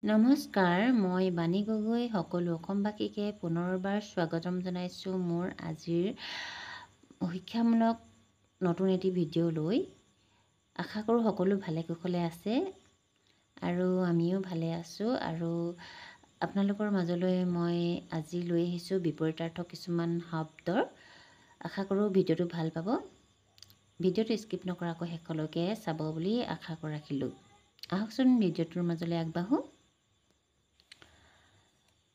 নমস্কাৰ, মই বাণী গগৈ সকলো অসমবাসীকে পুনৰবাৰ স্বাগতম জনাইছোঁ মোৰ আজিৰ শিক্ষামূলক নতুন এটি ভিডিঅ' লৈ। আশা কৰোঁ সকলো ভালে কুশলে আছে আৰু আমিও ভালে আছোঁ। আৰু আপোনালোকৰ মাজলৈ মই আজি লৈ আহিছোঁ বিপৰীতাৰ্থ কিছুমান শব্দৰ। আশা কৰোঁ ভিডিঅ'টো ভাল পাব। ভিডিঅ'টো স্কিপ নকৰাকৈ শেষলৈকে চাব বুলি আশা ৰাখিলোঁ। আহকচোন ভিডিঅ'টোৰ মাজলৈ আগবাঢ়োঁ।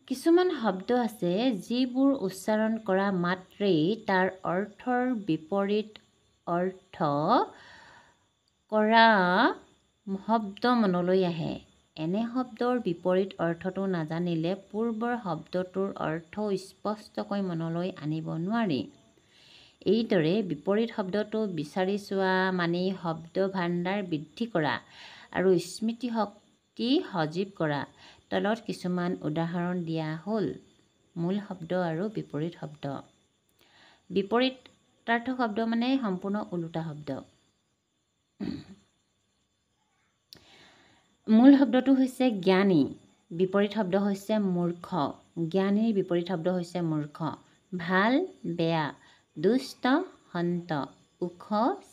কিছুমান শব্দ আছে যিবোৰ উচ্চাৰণ কৰা মাত্ৰেই তাৰ অৰ্থৰ বিপৰীত অৰ্থ কৰা শব্দ মনলৈ আহে। এনে শব্দৰ বিপৰীত অৰ্থটো নাজানিলে পূৰ্বৰ শব্দটোৰ অৰ্থ স্পষ্টকৈ মনলৈ আনিব নোৱাৰি। এইদৰে বিপৰীত শব্দটো বিচাৰি চোৱা মানেই শব্দ ভাণ্ডাৰ বৃদ্ধি কৰা আৰু স্মৃতিশক্তি সজীৱ কৰা। তলত কিছুমান উদাহৰণ দিয়া হ'ল। মূল শব্দ আৰু বিপৰীত শব্দ। বিপৰীতাৰ্থ শব্দ মানে সম্পূৰ্ণ ওলোটা শব্দ। মূল শব্দটো হৈছে জ্ঞানী, বিপৰীত শব্দ হৈছে মূৰ্খ। জ্ঞানীৰ বিপৰীত শব্দ হৈছে মূৰ্খ। ভাল বেয়া, দুষ্ট সন্ত, ওখ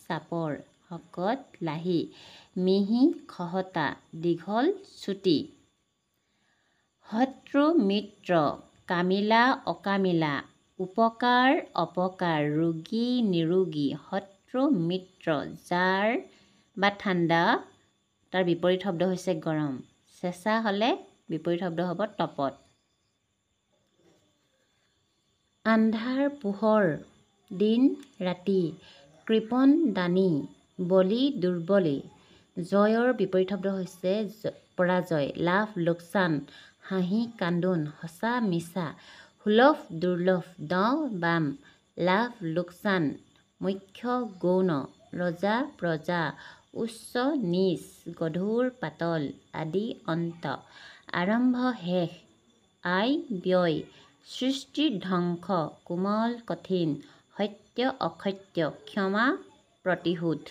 চাপৰ, শকত লাহী, মিহি খহটা, দীঘল চুটি। শত্ৰু মিত্ৰ, কামিলা অকামিলা, উপকাৰ অপকাৰ, ৰোগী নিৰোগী। শত্ৰু মিত্ৰ জাৰ বা ঠাণ্ডা, তাৰ বিপৰীত শব্দ হৈছে গৰম। চেঁচা হ'লে বিপৰীত শব্দ হ'ব তপত। আন্ধাৰ পোহৰ, দিন ৰাতি, কৃপণ দানী, বলি দুৰ্বলী। জয়ৰ বিপৰীত শব্দ হৈছে পৰাজয়। লাভ লোকচান, হাঁহি কান্দোন, সঁচা মিছা, সুলভ দুৰ্লভ, দ বাম। লাভ লোকচান, মুখ্য গৌণ, ৰজা প্ৰজা, উচ্চ নীচ, গধুৰ পাতল, আদি অন্ত, আৰম্ভ শেষ, আয় ব্যয়, সৃষ্টি ধ্বংস, কোমল কঠিন, সত্য অসত্য, ক্ষমা প্ৰতিশোধ।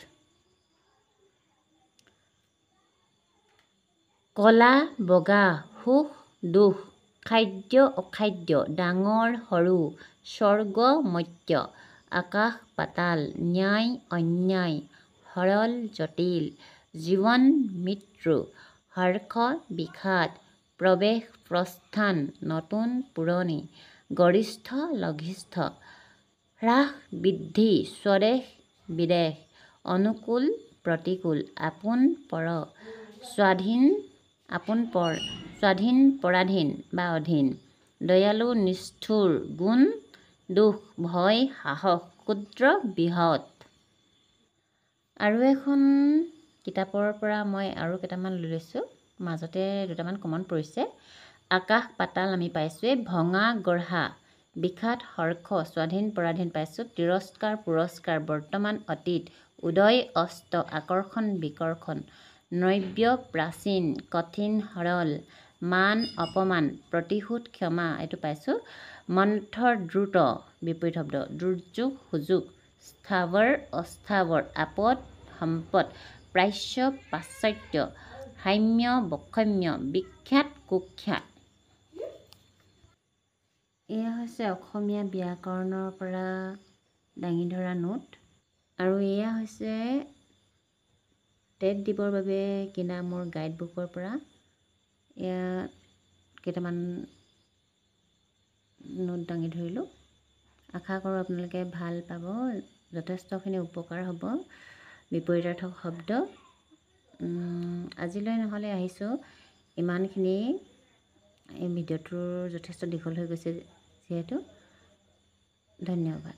কলা বগা, সুখ দুখ, খাদ্য অখাদ্য, ডাঙৰ সৰু, স্বৰ্গ মৰ্ত্য, আকাশ পাতাল, ন্যায় অন্যায়, সৰল জটিল, জীৱন মৃত্যু, হৰ্ষ বিষাদ, প্ৰৱেশ প্ৰস্থান, নতুন পুৰণি, গৰিষ্ঠ লঘিষ্ঠ, হ্ৰাস বৃদ্ধি, স্বদেশ বিদেশ, অনুকূল প্ৰতিকূল, আপোন পৰ, স্বাধীন আপোন পৰ, স্বাধীন পৰাধীন বা অধীন, দয়ালু নিষ্ঠুৰ, গুণ দোষ, ভয় সাহস, ক্ষুদ্ৰ বৃহৎ। আৰু এখন কিতাপৰ পৰা মই আৰু কেইটামান লৈ লৈছোঁ। মাজতে দুটামান কমন পৰিছে। আকাশ পাতাল আমি পাইছোঁৱেই। ভঙা গঢ়া, বিষাদ হৰ্ষ, স্বাধীন পৰাধীন পাইছোঁ। তিৰস্কাৰ পুৰস্কাৰ, বৰ্তমান অতীত, উদয় অস্ত, আকৰ্ষণ বিকৰ্ষণ, নব্য প্ৰাচীন, কঠিন সৰল, মান অপমান, প্ৰতিশোধ ক্ষমা এইটো পাইছোঁ। মন্থৰ দ্ৰুত, বিপৰীত শব্দ, দুৰ্যোগ সুযোগ, স্থাৱৰ অস্থাৱৰ, আপদ সম্পদ, প্ৰাচ্য পাশ্চাত্য, সাম্য বৈষম্য, বিখ্যাত কুখ্যাত। এয়া হৈছে অসমীয়া ব্যাকৰণৰ পৰা দাঙি ধৰা নোট। আৰু এয়া হৈছে টেট দিবৰ বাবে কিনা মোৰ গাইড বুকৰ পৰা এয়া কেইটামান নোট দাঙি ধৰিলোঁ। আশা কৰোঁ আপোনালোকে ভাল পাব, যথেষ্টখিনি উপকাৰ হ'ব। বিপৰীতাৰ্থক শব্দ আজিলৈ নহ'লে আহিছোঁ ইমানখিনি। এই ভিডিঅ'টোৰ যথেষ্ট দীঘল হৈ গৈছে যিহেতু। ধন্যবাদ।